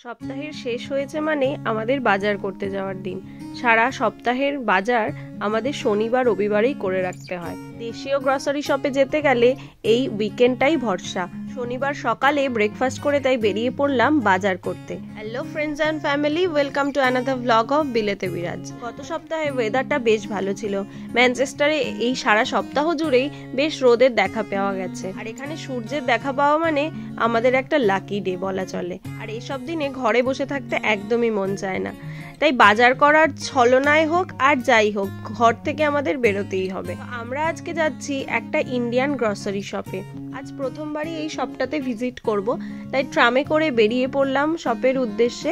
সপ্তাহের শেষ হয়েছে মানে আমাদের বাজার করতে যাওয়ার দিন। সারা সপ্তাহের বাজার আমাদের শনিবার রবিবারেই করে রাখতে হয়। দেশীয় গ্রসারি শপে যেতে গেলে এই উইকেন্ডটাই ভরসা। শনিবার সকালে ব্রেকফাস্ট করে তাই বেরিয়ে পড়লাম বাজার করতে। Hello friends and family, welcome to another vlog of বিলেতে বিরাজ। গত সপ্তাহে ওয়েদারটা বেশ ভালো ছিল। ম্যানচেস্টারে এই সারা সপ্তাহ জুড়েই বেশ রোদের দেখা পাওয়া গেছে। আর এখানে সূর্যের দেখা পাওয়া মানে আমাদের একটা লাকি ডে বলা চলে। আর এইসব দিনে ঘরে বসে থাকতে একদমই মন চায় না, তাই বাজার করার ছলনায় হোক আর যাই হোক ঘর থেকে আমাদের বেরোতেই হবে। আমরা আজকে যাচ্ছি একটা ইন্ডিয়ান গ্রসারি শপে। আজ প্রথমবারই এই শপটাতে ভিজিট করব, তাই ট্রামে করে বেরিয়ে পড়লাম শপের উদ্দেশ্যে।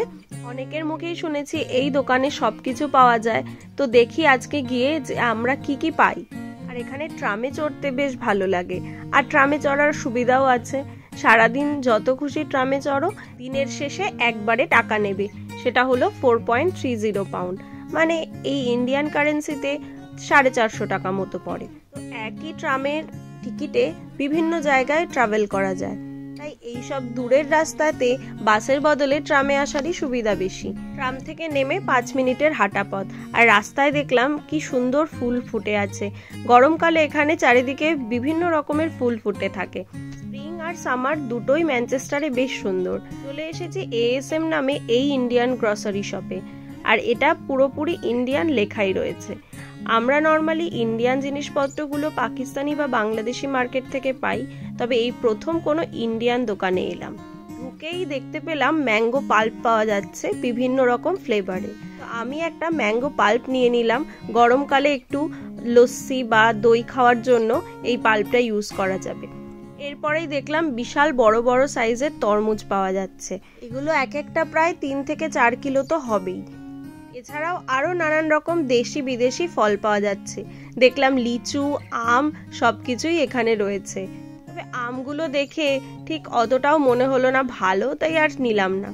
অনেকের মুখেই শুনেছি এই দোকানে সবকিছু পাওয়া যায়, তো দেখি আজকে গিয়ে যে আমরা কি কি পাই। আর এখানে ট্রামে চড়তে বেশ ভালো লাগে, আর ট্রামে চড়ার সুবিধাও আছে। সারাদিন যত খুশি ট্রামে চড়ো, দিনের শেষে একবারে টাকা নেবে, সেটা হলো 4.30 পাউন্ড, মানে এই ইন্ডিয়ান কারেন্সিতে 450 টাকা মতো পড়ে। তো একই ট্রামের টিকিটে বিভিন্ন জায়গায় ট্রাভেল করা যায়, তাই এইসব দূরের রাস্তাতে বাসের বদলে ট্রামে আসারই সুবিধা বেশি। ট্রাম থেকে নেমে 5 মিনিটের হাঁটা পথ, আর রাস্তায় দেখলাম কি সুন্দর ফুল ফুটে আছে। গরমকালে এখানে চারিদিকে বিভিন্ন রকমের ফুল ফুটে থাকে। স্প্রিং আর সামার দুটোই ম্যানচেস্টারে বেশ সুন্দর। চলে এসেছি ASM নামে এই ইন্ডিয়ান গ্রসারি শপে, আর এটা পুরোপুরি ইন্ডিয়ান লেখাই রয়েছে। আমরা নর্মালি ইন্ডিয়ান জিনিসপত্রগুলো পাকিস্তানি বা বাংলাদেশি মার্কেট থেকে পাই, তবে এই প্রথম কোনো ইন্ডিয়ান দোকানে এলাম। ঢুকেই দেখতে পেলাম ম্যাঙ্গো পাল্প পাওয়া যাচ্ছে বিভিন্ন রকম ফ্লেভারে। তো আমি একটা ম্যাঙ্গো পাল্প নিয়ে নিলাম। গরমকালে একটু লস্যি বা দই খাওয়ার জন্য এই পাল্পটা ইউজ করা যাবে। এরপরেই দেখলাম বিশাল বড় বড় সাইজের তরমুজ পাওয়া যাচ্ছে। এগুলো এক একটা প্রায় 3 থেকে 4 কিলো তো হবেই। এছাড়াও আরো নানান রকম দেশি বিদেশি ফল পাওয়া যাচ্ছে। দেখলাম লিচু, আম সবকিছুই এখানে রয়েছে। তবে আমগুলো দেখে ঠিক অতটাও মনে হলো না ভালো, তাই আর নিলাম না।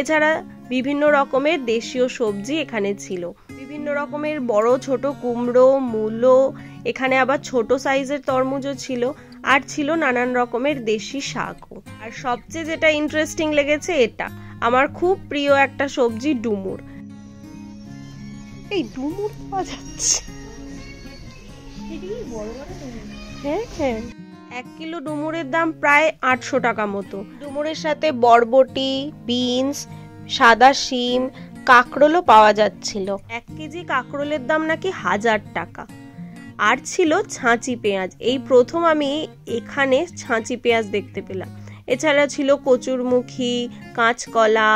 এছাড়া বিভিন্ন রকমের দেশীয় সবজি এখানে ছিল, বিভিন্ন রকমের বড় ছোট কুমড়ো, মূলো, এখানে আবার ছোট সাইজের তরমুজও ছিল, আর ছিল নানান রকমের দেশি শাকও। আর সবচেয়ে যেটা ইন্টারেস্টিং লেগেছে, এটা আমার খুব প্রিয় একটা সবজি, ডুমুর। এই ডুমুর পাওয়া যাচ্ছে, হ্যাঁ হ্যাঁ, 1 কিলো ডুমুরের দাম প্রায় 800 টাকা মতো। ডুমুরের সাথে বরবটি, বিনস, সাদা শিম, কাঁকরোলও পাওয়া যাচ্ছিল। 1 কেজি কাঁকরোলের দাম নাকি 1000 টাকা। আর ছিল ছাঁচি পেঁয়াজ। এই প্রথম আমি এখানে ছাঁচি পেঁয়াজ দেখতে পেলাম। এছাড়া ছিল কচুরমুখী, কাঁচকলা,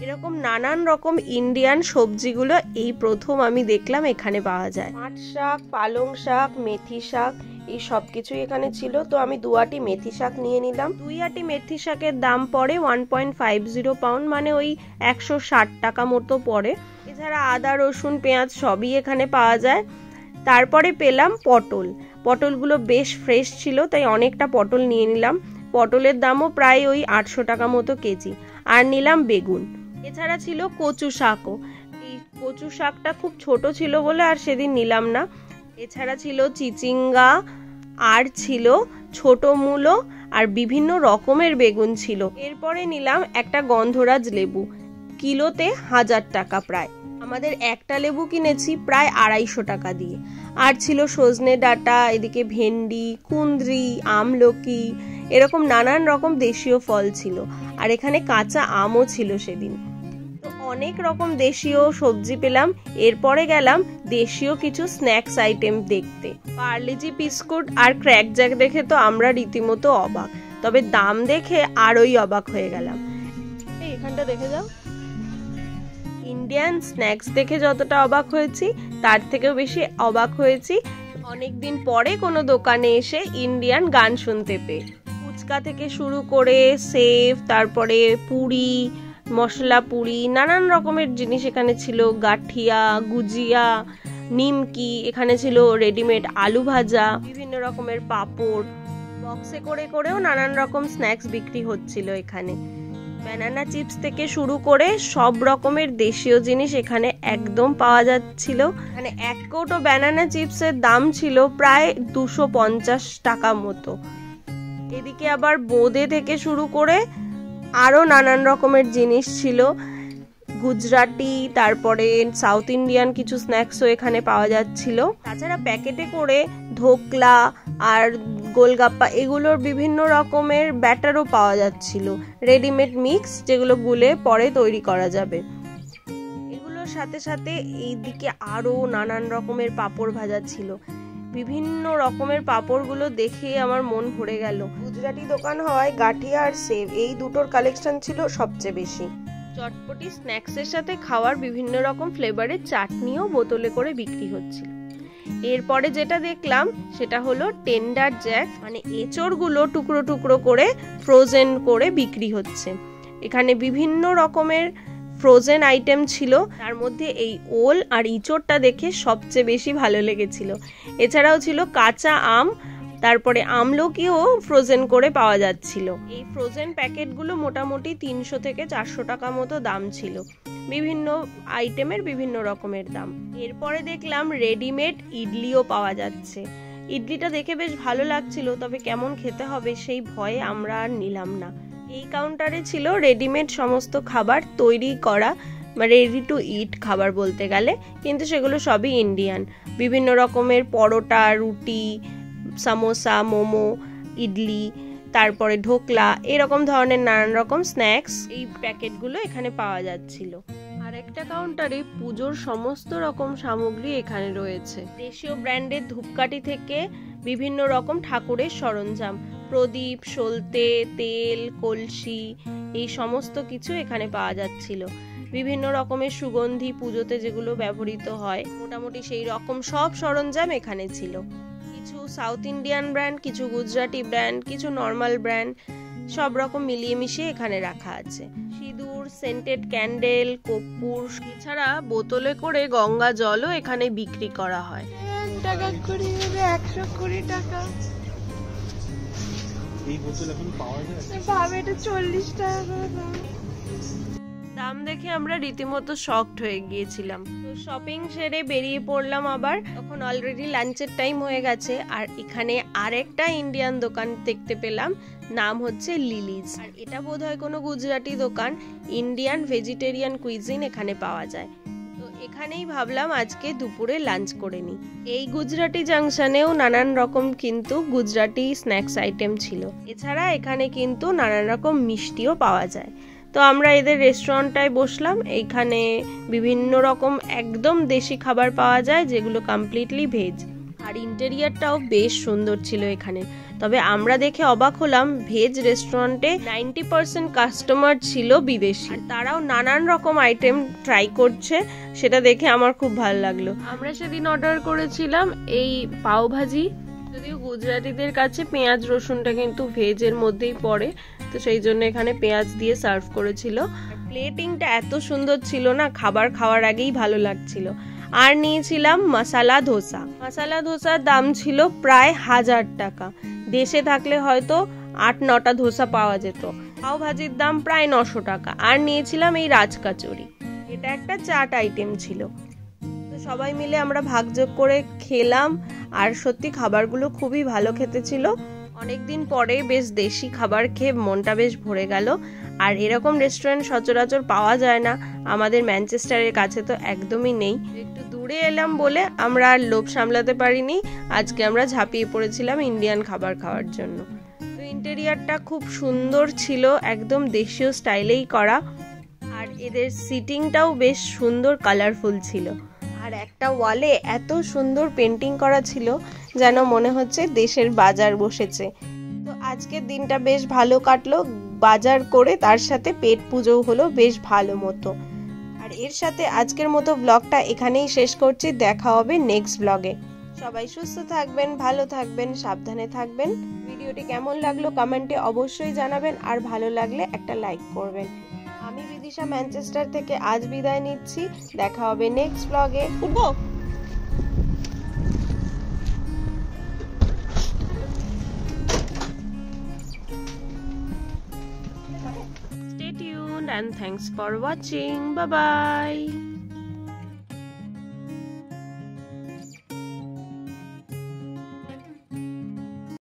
এরকম নানান রকম ইন্ডিয়ান সবজিগুলো এই প্রথম আমি দেখলাম এখানে পাওয়া যায়। পাট শাক, পালং শাক, মেথি শাক, এই সব কিছুই এখানে ছিল। তো আমি 2 আটি মেথি শাক নিয়ে নিলাম। 2 আটি মেথি শাকের দাম পড়ে 1.50 পাউন্ড, মানে ওই 160 টাকা মতো পড়ে। এছাড়া আদা, রসুন, পেঁয়াজ সবই এখানে পাওয়া যায়। তারপরে পেলাম পটল। পটলগুলো বেশ ফ্রেশ ছিল, তাই অনেকটা পটল নিয়ে নিলাম। পটলের দামও প্রায় ওই 800 টাকা মতো কেজি। আর নিলাম বেগুন। এছাড়া ছিল কচু শাকও। এই কচু শাকটা খুব ছোট ছিল বলে আর সেদিন নিলাম না। এছাড়া ছিল চিচিঙ্গা, আর ছিল ছোট মূলো, আর বিভিন্ন রকমের বেগুন ছিল। এরপরে নিলাম একটা গন্ধরাজ লেবু, কিলোতে 1000 টাকা প্রায়। আমাদের একটা লেবু কিনেছি প্রায় 250 টাকা দিয়ে। আর ছিল সজনে ডাঁটা, এদিকে ভেন্ডি, কুঁদরি, আমলকি, এরকম নানান রকম দেশীয় ফল ছিল। আর এখানে কাঁচা আমও ছিল সেদিন। তো অনেক রকম দেশীয় সবজি পেলাম। এরপরে গেলাম দেশীয় কিছু স্ন্যাক্স আইটেম দেখতে। পার্লেজি বিস্কুট আর ক্র্যাক জ্যাক দেখে তো আমরা রীতিমতো অবাক, তবে দাম দেখে আরোই অবাক হয়ে গেলাম। এখানটা দেখে যাও, ইন্ডিয়ান স্ন্যাক্স দেখে যতটা অবাক হয়েছি তার থেকেও বেশি অবাক হয়েছি অনেকদিন পরে কোনো দোকানে এসে ইন্ডিয়ান গান শুনতে পেয়ে। ফুচকা থেকে শুরু করে সেভ, তারপরে পুরি, মশলা পুরি, নানান রকমের জিনিস এখানে ছিল। গাঠিয়া, গুজিয়া, নিমকি, এখানে ছিল রেডিমেড আলু ভাজা, বিভিন্ন রকমের পাঁপড়, বক্সে করে করেও নানান রকম স্ন্যাক্স বিক্রি হচ্ছিল এখানে। ব্যানানা চিপস থেকে শুরু করে সব রকমের দেশীয় জিনিস এখানে একদম পাওয়া যাচ্ছিল। মানে 1 কৌটো ব্যানানা চিপসের দাম ছিল প্রায় 250 টাকা মতো। এদিকে আবার বোঁদে থেকে শুরু করে আরও নানান রকমের জিনিস ছিল, গুজরাটি, তারপরে সাউথ ইন্ডিয়ান কিছু স্ন্যাক্সও এখানে পাওয়া যাচ্ছিল। তাছাড়া প্যাকেটে করে ধোকলা আর গোলগাপ্পা এগুলোর বিভিন্ন রকমের ব্যাটারও পাওয়া যাচ্ছিল, রেডিমেড মিক্স, যেগুলো গুলে পরে তৈরি করা যাবে। এগুলোর সাথে সাথে এইদিকে আরও নানান রকমের পাঁপড় ভাজা ছিল। বিভিন্ন রকমের পাঁপড়গুলো দেখে আমার মন ভরে গেল। গুজরাটি দোকান হওয়ায় গাঠিয়া আর সেব এই দুটোর কালেকশন ছিল সবচেয়ে বেশি। চটপটি স্ন্যাক্সের সাথে খাওয়ার বিভিন্ন রকম ফ্লেভারের চাটনিও বোতলে করে বিক্রি হচ্ছিল। এরপরে যেটা দেখলাম সেটা হলো টেন্ডার জ্যাক, মানে এঁচড়গুলো টুকরো টুকরো করে ফ্রোজেন করে বিক্রি হচ্ছে। এখানে বিভিন্ন রকমের ফ্রোজেন আইটেম ছিল, তার মধ্যে এই ওল আর ইঁচড়টা দেখে সবচেয়ে বেশি ভালো লেগেছিল। এছাড়াও ছিল কাঁচা আম, তারপরে আমলকিও ফ্রোজেন করে পাওয়া যাচ্ছিল। এই ফ্রোজেন প্যাকেটগুলো মোটামুটি 300 থেকে 400 টাকা মতো দাম ছিল। বিভিন্ন আইটেমের বিভিন্ন রকমের দাম। এরপরে দেখলাম রেডিমেড ইডলিও পাওয়া যাচ্ছে। ইডলিটা দেখে বেশ ভালো লাগছিল, তবে কেমন খেতে হবে সেই ভয়ে আমরা আর নিলাম না। এই কাউন্টারে ছিল রেডিমেড সমস্ত খাবার তৈরি করা, রেডি টু ইট খাবার বলতে গেলে, কিন্তু সেগুলো সবই ইন্ডিয়ান। বিভিন্ন রকমের পরোটা, রুটি, সামোসা, মোমো, ইডলি, তারপরে ঢোকলা, এরকম ধরনের নানান রকম স্ন্যাক্স এই প্যাকেটগুলো এখানে পাওয়া যাচ্ছিল। আর একটা কাউন্টারে পুজোর সমস্ত রকম সামগ্রী এখানে রয়েছে। দেশীয় ব্র্যান্ডের ধূপকাঠি থেকে বিভিন্ন রকম ঠাকুরের সরঞ্জাম, প্রদীপ, সলতে, তেল, কলসি, এই সমস্ত কিছু এখানে পাওয়া যাচ্ছিল। বিভিন্ন রকমের সুগন্ধি পুজোতে যেগুলো ব্যবহৃত হয়, মোটামুটি সেই রকম সব সরঞ্জাম এখানে ছিল। কিছু সাউথ ইন্ডিয়ান ব্র্যান্ড, কিছু গুজরাটি ব্র্যান্ড, কিছু নর্মাল ব্র্যান্ড, সব রকম মিলিয়ে মিশিয়ে এখানে রাখা আছে। সিঁদুর, সেন্টেড ক্যান্ডেল, কর্পূর, এছাড়া বোতলে করে গঙ্গা জলও এখানে বিক্রি করা হয়। 120 টাকা এই বোতল এখন পাওয়া যায়, ভাবে এটা 40 টাকা করে দাম দেখে আমরা রীতিমতো শকড হয়ে গিয়েছিলাম। তো শপিং সেরে বেরিয়ে পড়লাম আবার। তখন অলরেডি লাঞ্চের টাইম হয়ে গেছে। আর এখানে আরেকটা ইন্ডিয়ান দোকান দেখতে পেলাম, নাম হচ্ছে লিলিজ। আর এটা বোধহয় কোনো গুজরাটি দোকান। ইন্ডিয়ান ভেজিটেরিয়ান কুইজিন এখানে পাওয়া যায়। তো এখানেই ভাবলাম আজকে দুপুরে লাঞ্চ করে নিই। এই গুজরাটি জাংশনেও নানান রকম কিন্তু গুজরাটি স্ন্যাক্স আইটেম ছিল। এছাড়া এখানে কিন্তু নানান রকম মিষ্টিও পাওয়া যায়। তো আমরা এদের রেস্টুরেন্টটায় বসলাম। এইখানে বিভিন্ন রকম একদম দেশি খাবার পাওয়া যায়, যেগুলো কমপ্লিটলি ভেজ। আর ইন্টেরিয়ারটাও বেশ সুন্দর ছিল এখানে। তবে আমরা দেখে অবাক হলাম, ভেজ রেস্টুরেন্টে 90% কাস্টমার ছিল বিদেশি। তারাও নানান রকম আইটেম ট্রাই করছে, সেটা দেখে আমার খুব ভালো লাগলো। আমরা সেদিন অর্ডার করেছিলাম এই পাও ভাজি। যদিও গুজরাটিদের কাছে পেঁয়াজ রসুনটা কিন্তু ভেজের মধ্যেই পড়ে, তো সেই জন্য এখানে পেঁয়াজ দিয়ে সার্ভ করেছিল। প্লেটিংটা এত সুন্দর ছিল না, খাবার খাওয়ার আগেই ভালো লাগছিল। আর নিয়েছিলাম মশালা ধোসা। মশালা ধোসার দাম ছিল প্রায় 1000 টাকা। দেশে থাকলে হয়তো 8-9টা ধোসা পাওয়া যেত। পাও ভাজির দাম প্রায় 900 টাকা। আর নিয়েছিলাম এই রাজকাচুরি, এটা একটা চাট আইটেম ছিল। তো সবাই মিলে আমরা ভাগযোগ করে খেলাম। আর সত্যি খাবারগুলো খুবই ভালো খেতে ছিল। অনেকদিন পরে বেশ দেশি খাবার খেয়ে মনটা বেশ ভরে গেল। আর এরকম রেস্টুরেন্ট সচরাচর পাওয়া যায় না, আমাদের ম্যানচেস্টারের কাছে তো একদমই নেই। একটু দূরে এলাম বলে আমরা আর লোভ সামলাতে পারিনি, আজকে আমরা ঝাঁপিয়ে পড়েছিলাম ইন্ডিয়ান খাবার খাওয়ার জন্য। তো ইন্টেরিয়ারটা খুব সুন্দর ছিল, একদম দেশীয় স্টাইলেই করা। আর এদের সিটিংটাও বেশ সুন্দর কালারফুল ছিল। আর একটা ওয়ালে এত সুন্দর পেন্টিং করা ছিল, যেন মনে হচ্ছে দেশের বাজার বসেছে। তো আজকের দিনটা বেশ ভালো কাটলো, বাজার করে তার সাথে পেট পুজোও হলো বেশ ভালো মতো। আর এর সাথে আজকের মতো ব্লগটা এখানেই শেষ করছি। দেখা হবে নেক্সট ব্লগে। সবাই সুস্থ থাকবেন, ভালো থাকবেন, সাবধানে থাকবেন। ভিডিওটি কেমন লাগলো কমেন্টে অবশ্যই জানাবেন। আর ভালো লাগলে একটা লাইক করবেন। আমি বিদিশা ম্যানচেস্টার থেকে আজ বিদায় নিচ্ছি। দেখা হবে নেক্সট ব্লগে। উঠবো। Stay tuned and thanks for watching. Bye bye.